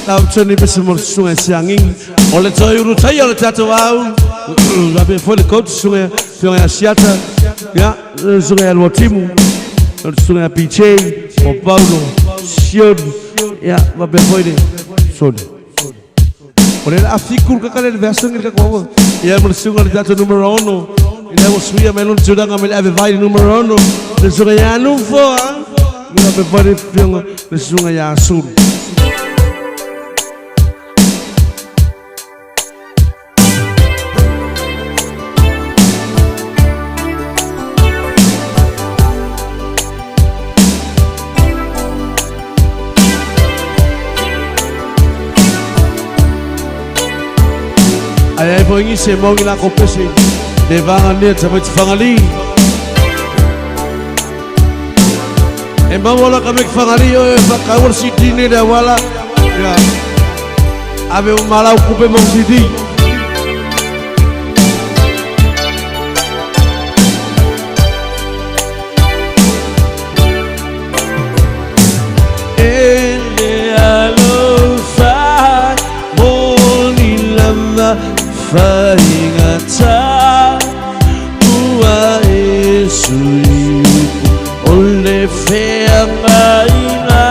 Tony besemol sungai sianging oleh toy uru toy oleh tato au tapi foi coach sungai sungai Asiata ya sungai Alwatimu sungai Piche o Paulo Sion ya tapi foi de son oleh afikur kakak versi ni kakak ya bersungai tato numero 1 ina musuya melon sudah ngambil avevai numero 1 sungai anu fo nggak berbalik sungai Asur. Ayah ibu ini semua ngila kopesi, devangan dia sampai fangali. Emang wala kami fangali, kawal sidi ni dah wala. Ya, abe malau kupe mong sidi. Faingata tua esui oleh feangaina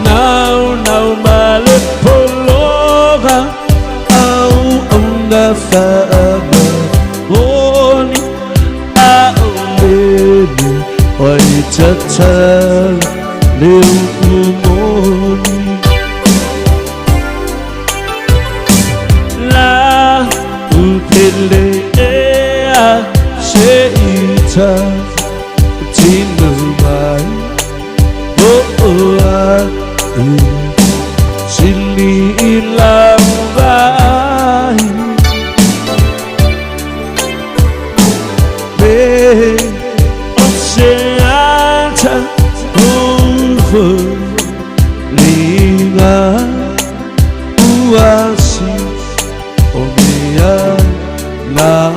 now malepologa au onda faama oni au lele oi tatal leumoni Pelea seita tinumai boa sili ilambai be oseata over linga uasi omia Laita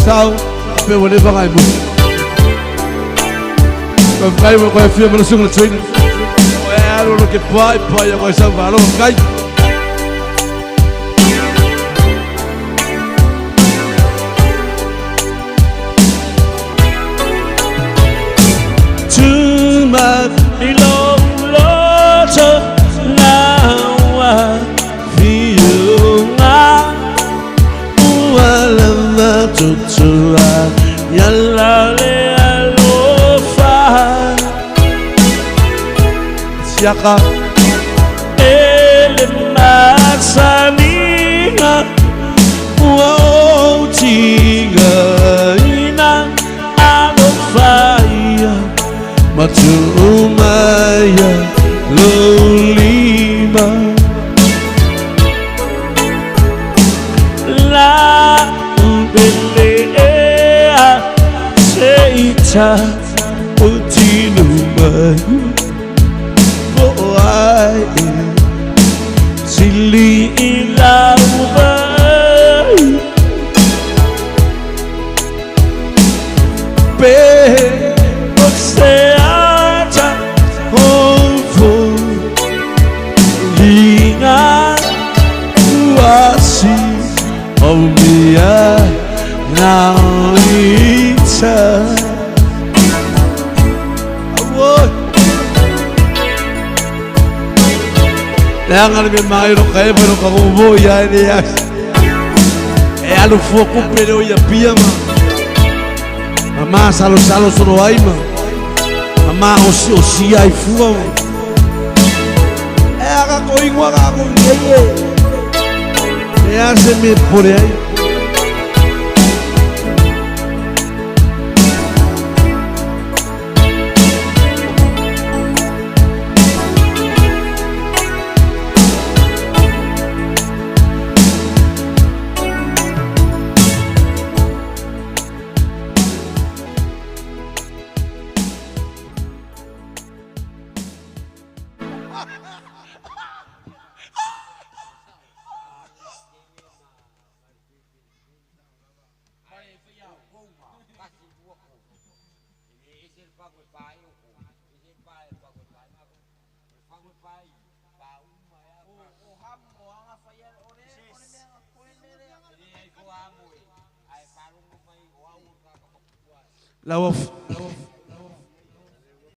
Sao, apa boleh bangai bu? Kau mau kau film langsung lecuin. Wah, lu nak kepai yang kau sama lu kau. Ilong loto lawa fiunga ualama tutua yalale alofa siaka elemasaninga wow tiga ina alofaya Matumaya lolima la belea seita utinumai boai sili ilaubai be Seata Hofu Linga Wasi Omia Naita Jangan memang kaya pero kamu ya ini ya. Alu foku pero ya piama. Mama salo suruh aima. Mama osi ai fua. Aga koingwa aga ngeye. Se me por aí. La off.